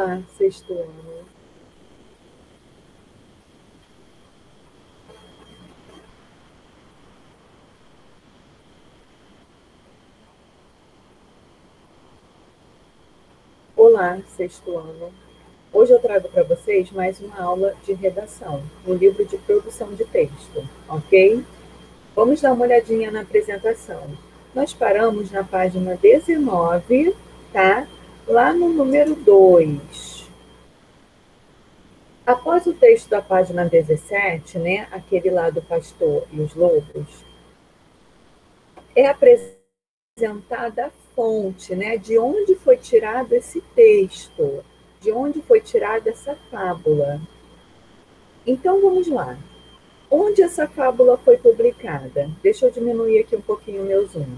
Olá, sexto ano. Olá, sexto ano. Hoje eu trago para vocês mais uma aula de redação, no livro de produção de texto, ok? Vamos dar uma olhadinha na apresentação. Nós paramos na página 19, tá? Lá no número 2. Após o texto da página 17, né? Aquele lá do pastor e os lobos, é apresentada a fonte, né? De onde foi tirado esse texto, de onde foi tirada essa fábula. Então vamos lá. Onde essa fábula foi publicada? Deixa eu diminuir aqui um pouquinho o meu zoom.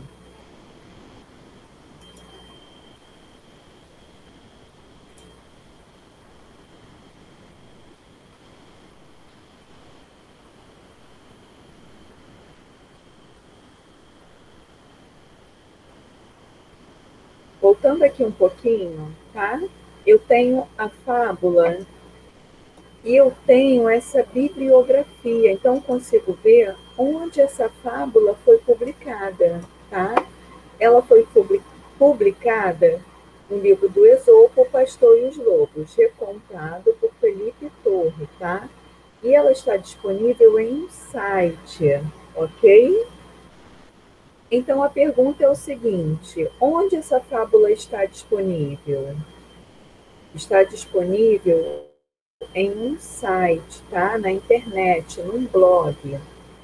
Voltando aqui um pouquinho, tá? Eu tenho a fábula e eu tenho essa bibliografia, então consigo ver onde essa fábula foi publicada, tá? Ela foi publicada no livro do Esopo, O Pastor e os Lobos, recontado por Felipe Torre, tá? E ela está disponível em um site, ok? Então a pergunta é o seguinte: onde essa fábula está disponível? Está disponível em um site, tá? Na internet, num blog.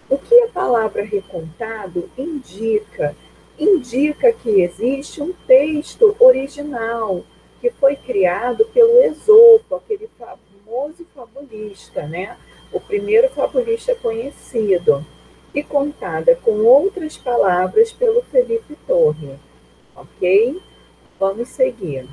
O que a palavra recontado indica? Indica que existe um texto original que foi criado pelo Esopo, aquele famoso fabulista, né? O primeiro fabulista conhecido, e contada com outras palavras pelo Felipe Torre, ok? Vamos seguir.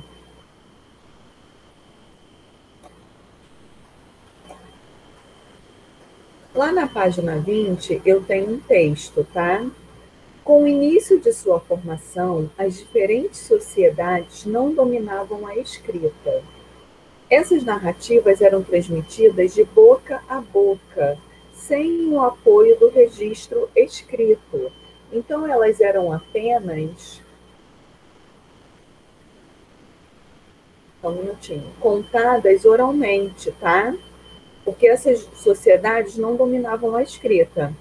Lá na página 20, eu tenho um texto, tá? Com o início de sua formação, as diferentes sociedades não dominavam a escrita. Essas narrativas eram transmitidas de boca a boca, sem o apoio do registro escrito. Então, elas eram apenas, só um minutinho, contadas oralmente, tá? Porque essas sociedades não dominavam a escrita.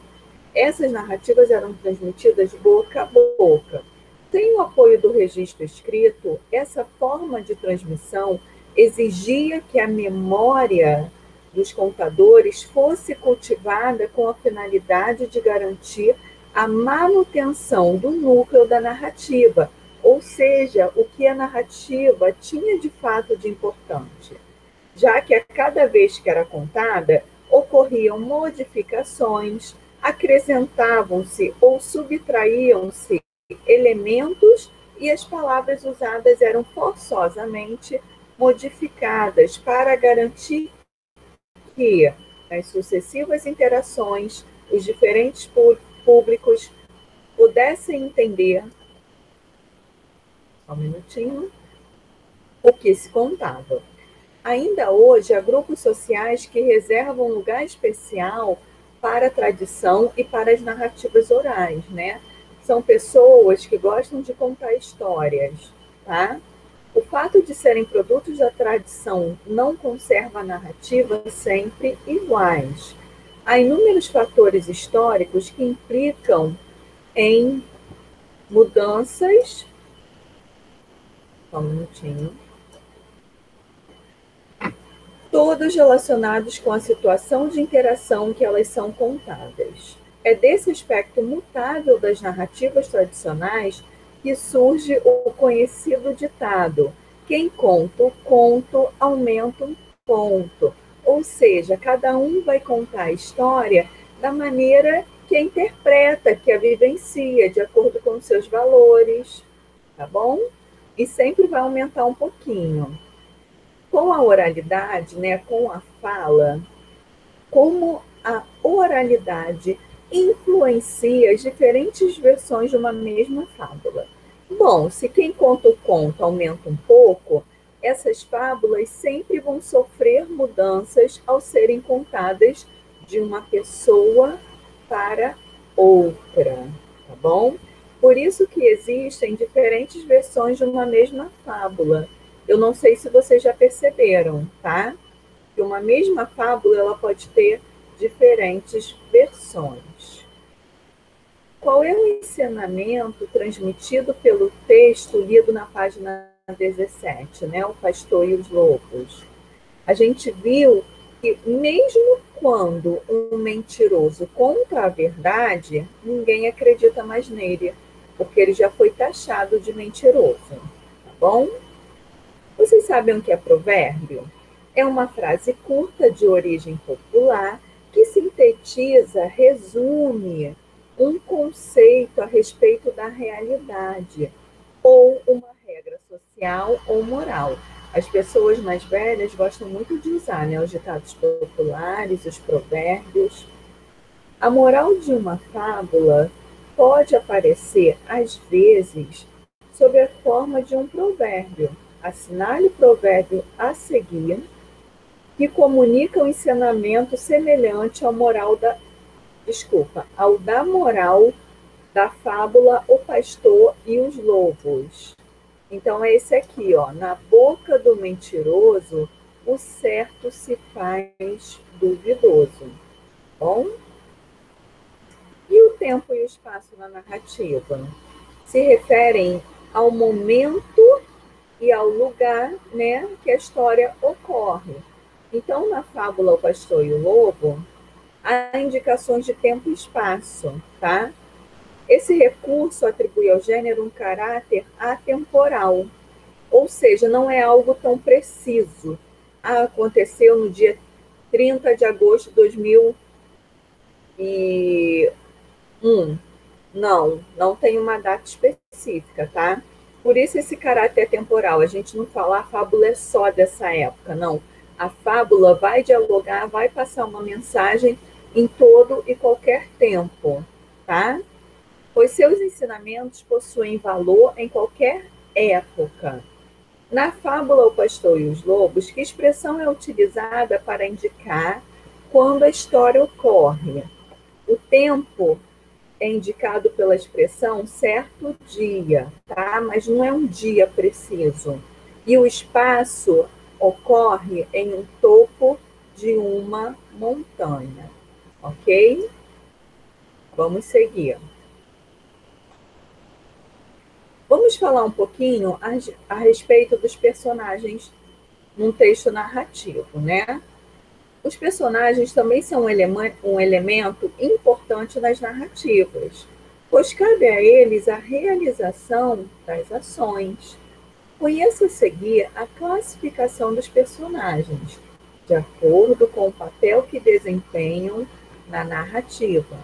Essas narrativas eram transmitidas boca a boca. Sem o apoio do registro escrito, essa forma de transmissão exigia que a memória dos contadores fosse cultivada com a finalidade de garantir a manutenção do núcleo da narrativa, ou seja, o que a narrativa tinha de fato de importante, já que a cada vez que era contada, ocorriam modificações, acrescentavam-se ou subtraíam-se elementos e as palavras usadas eram forçosamente modificadas para garantir que, nas sucessivas interações, os diferentes públicos pudessem entender, só um minutinho, o que se contava. Ainda hoje, há grupos sociais que reservam um lugar especial para a tradição e para as narrativas orais, né? São pessoas que gostam de contar histórias, tá? O fato de serem produtos da tradição não conserva a narrativa sempre iguais. Há inúmeros fatores históricos que implicam em mudanças. Só um minutinho. Todos relacionados com a situação de interação que elas são contadas. É desse aspecto mutável das narrativas tradicionais que surge o conhecido ditado: quem conta o conto aumenta um ponto. Ou seja, cada um vai contar a história da maneira que a interpreta, que a vivencia, de acordo com os seus valores, tá bom? E sempre vai aumentar um pouquinho. Com a oralidade, né, com a fala, como a oralidade influencia as diferentes versões de uma mesma fábula. Bom, se quem conta o conto aumenta um pouco, essas fábulas sempre vão sofrer mudanças ao serem contadas de uma pessoa para outra, tá bom? Por isso que existem diferentes versões de uma mesma fábula. Eu não sei se vocês já perceberam, tá? Que uma mesma fábula ela pode ter diferentes versões. Qual é o ensinamento transmitido pelo texto lido na página 17, né? O pastor e os lobos? A gente viu que mesmo quando um mentiroso conta a verdade, ninguém acredita mais nele, porque ele já foi taxado de mentiroso, tá bom? Vocês sabem o que é provérbio? É uma frase curta de origem popular que sintetiza, resume um conceito a respeito da realidade ou uma regra social ou moral. As pessoas mais velhas gostam muito de usar, né, os ditados populares, os provérbios. A moral de uma fábula pode aparecer, às vezes, sob a forma de um provérbio. Assinale o provérbio a seguir, que comunica um ensinamento semelhante ao ao da moral da fábula O Pastor e os Lobos. Então é esse aqui, ó. Na boca do mentiroso, o certo se faz duvidoso. Bom? E o tempo e o espaço na narrativa? Se referem ao momento e ao lugar, né, que a história ocorre. Então, na fábula O Pastor e o Lobo, há indicações de tempo e espaço, tá? Esse recurso atribui ao gênero um caráter atemporal, ou seja, não é algo tão preciso. Ah, aconteceu no dia 30 de agosto de 2001. Não, não tem uma data específica, tá? Por isso esse caráter temporal. A gente não fala a fábula é só dessa época, não. A fábula vai dialogar, vai passar uma mensagem em todo e qualquer tempo, tá? Pois seus ensinamentos possuem valor em qualquer época. Na fábula O Pastor e os Lobos, que expressão é utilizada para indicar quando a história ocorre? O tempo é indicado pela expressão certo dia, tá? Mas não é um dia preciso. E o espaço ocorre em um topo de uma montanha, ok? Vamos seguir. Vamos falar um pouquinho a respeito dos personagens num texto narrativo, né? Os personagens também são um elemento importante nas narrativas, pois cabe a eles a realização das ações. Conheça a seguir a classificação dos personagens, de acordo com o papel que desempenham na narrativa.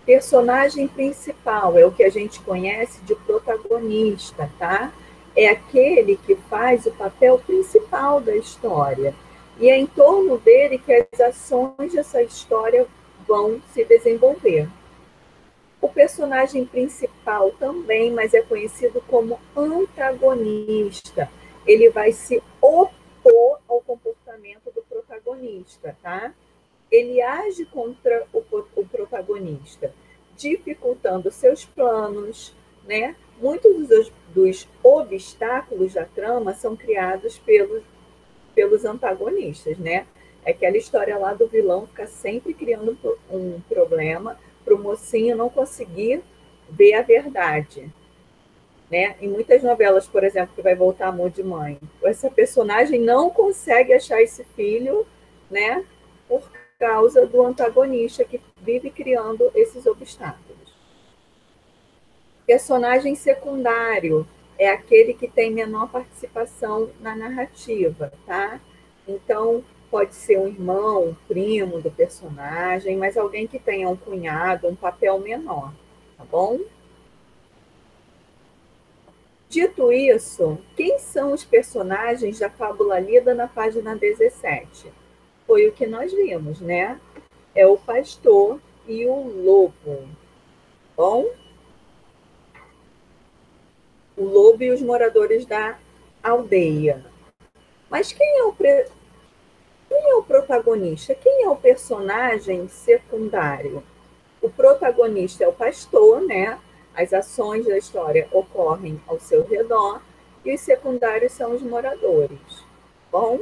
Personagem principal é o que a gente conhece de protagonista, tá? É aquele que faz o papel principal da história. E é em torno dele que as ações dessa história vão se desenvolver. O personagem principal também, mas é conhecido como antagonista. Ele vai se opor ao comportamento do protagonista, tá? Ele age contra o protagonista, dificultando seus planos, né? Muitos dos obstáculos da trama são criados pelos antagonistas, né? É aquela história lá do vilão ficar sempre criando um problema para o mocinho não conseguir ver a verdade, né? Em muitas novelas, por exemplo, que vai voltar Amor de Mãe, essa personagem não consegue achar esse filho, né? Por causa do antagonista que vive criando esses obstáculos. Personagem secundário é aquele que tem menor participação na narrativa, tá? Então, pode ser um irmão, um primo do personagem, mas alguém que tenha um cunhado, um papel menor, tá bom? Dito isso, quem são os personagens da fábula lida na página 17? Foi o que nós vimos, né? É o pastor e o lobo. Bom, o lobo e os moradores da aldeia. Mas quem é o protagonista? Quem é o personagem secundário? O protagonista é o pastor, né? As ações da história ocorrem ao seu redor e os secundários são os moradores. Bom,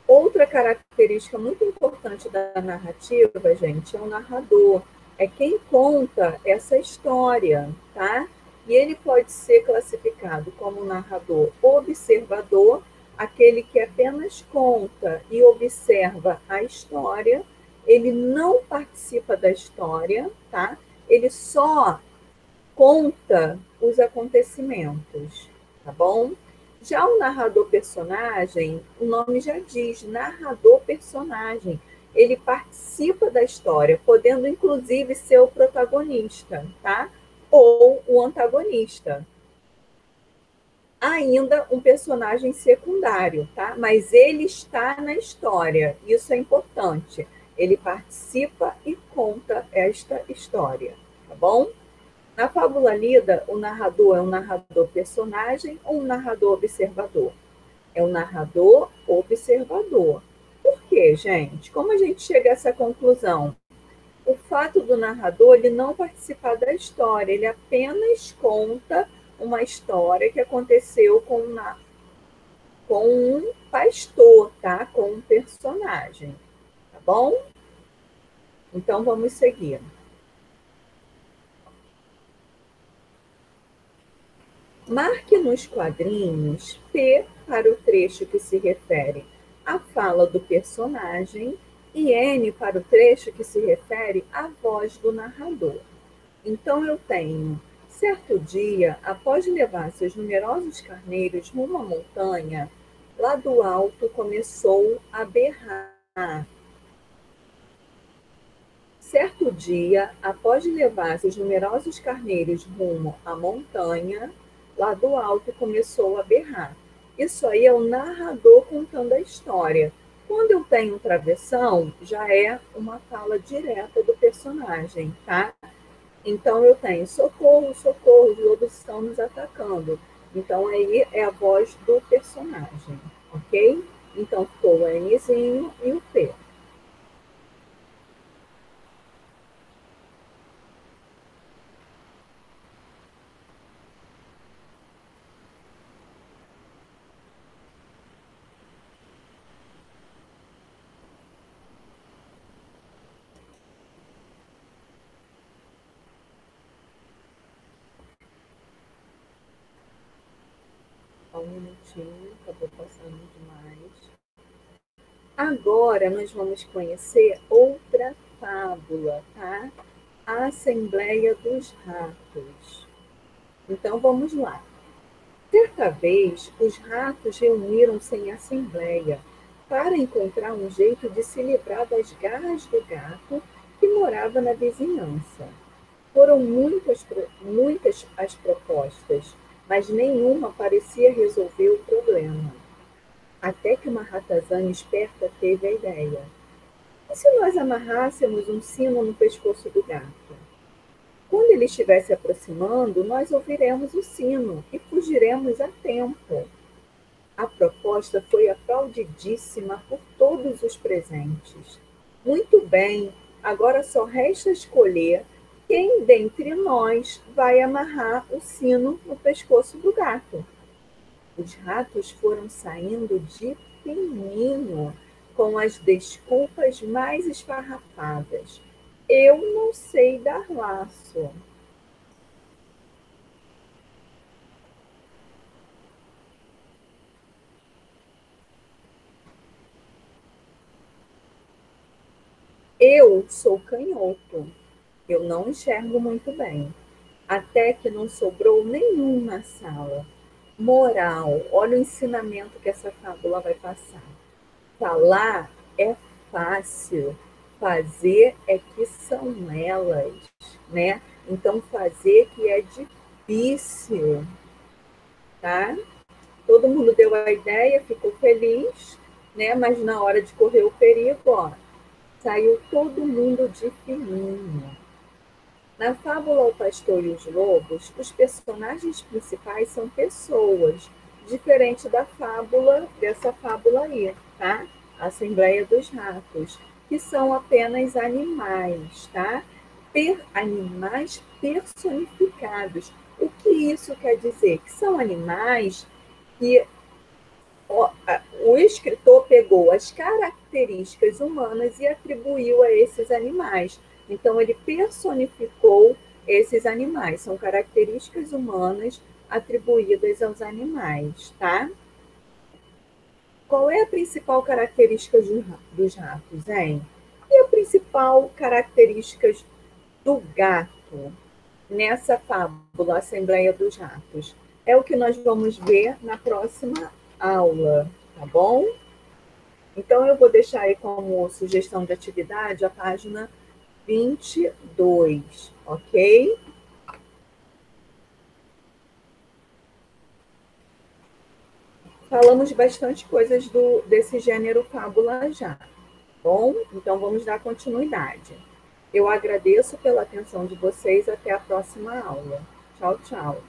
outra característica muito importante da narrativa, gente, é o narrador. É quem conta essa história, tá? E ele pode ser classificado como narrador observador, aquele que apenas conta e observa a história. Ele não participa da história, tá? Ele só conta os acontecimentos, tá bom? Já o narrador personagem, o nome já diz, narrador personagem. Ele participa da história, podendo inclusive ser o protagonista, tá? Ou o antagonista. Ainda um personagem secundário, tá? Mas ele está na história. Isso é importante. Ele participa e conta esta história, tá bom? Na fábula lida, o narrador é um narrador personagem ou um narrador observador? É um narrador observador. Por quê, gente? Como a gente chega a essa conclusão? O fato do narrador ele não participar da história, ele apenas conta uma história que aconteceu com um pastor, tá? Com um personagem, tá bom? Então vamos seguir. Marque nos quadrinhos P para o trecho que se refere à fala do personagem e N para o trecho que se refere à voz do narrador. Então eu tenho: certo dia, após levar seus numerosos carneiros rumo à montanha, lá do alto começou a berrar. Certo dia, após levar seus numerosos carneiros rumo à montanha, lá do alto começou a berrar. Isso aí é o narrador contando a história. Quando eu tenho travessão, já é uma fala direta do personagem, tá? Então eu tenho: socorro, socorro, os lobos estão nos atacando. Então aí é a voz do personagem, ok? Então ficou o Nzinho e o P. Só um minutinho, acabou passando demais. Agora nós vamos conhecer outra fábula, tá? A Assembleia dos Ratos. Então vamos lá. Certa vez, os ratos reuniram-se em assembleia para encontrar um jeito de se livrar das garras do gato que morava na vizinhança. Foram muitas as propostas, mas nenhuma parecia resolver o problema. Até que uma ratazana esperta teve a ideia: e se nós amarrássemos um sino no pescoço do gato? Quando ele estiver se aproximando, nós ouviremos o sino e fugiremos a tempo. A proposta foi aplaudidíssima por todos os presentes. Muito bem, agora só resta escolher quem dentre nós vai amarrar o sino no pescoço do gato. Os ratos foram saindo de fininho, com as desculpas mais esfarrapadas. Eu não sei dar laço. Eu sou canhoto. Eu não enxergo muito bem. Até que não sobrou nenhum na sala. Moral, olha o ensinamento que essa fábula vai passar. Falar é fácil, fazer é que são elas, né? Então, fazer que é difícil, tá? Todo mundo deu a ideia, ficou feliz, né? Mas na hora de correr o perigo, ó, saiu todo mundo de fininho. Na fábula O Pastor e os Lobos, os personagens principais são pessoas, diferente da fábula, dessa fábula aí, tá? Assembleia dos Ratos, que são apenas animais, tá? Animais personificados. O que isso quer dizer? Que são animais que o escritor pegou as características humanas e atribuiu a esses animais. Então, ele personificou esses animais. São características humanas atribuídas aos animais, tá? Qual é a principal característica dos ratos, hein? E a principal característica do gato nessa fábula Assembleia dos Ratos? É o que nós vamos ver na próxima aula, tá bom? Então, eu vou deixar aí como sugestão de atividade a página 22, ok? Falamos bastante coisas desse gênero fábula já, bom? Então, vamos dar continuidade. Eu agradeço pela atenção de vocês. Até a próxima aula. Tchau, tchau.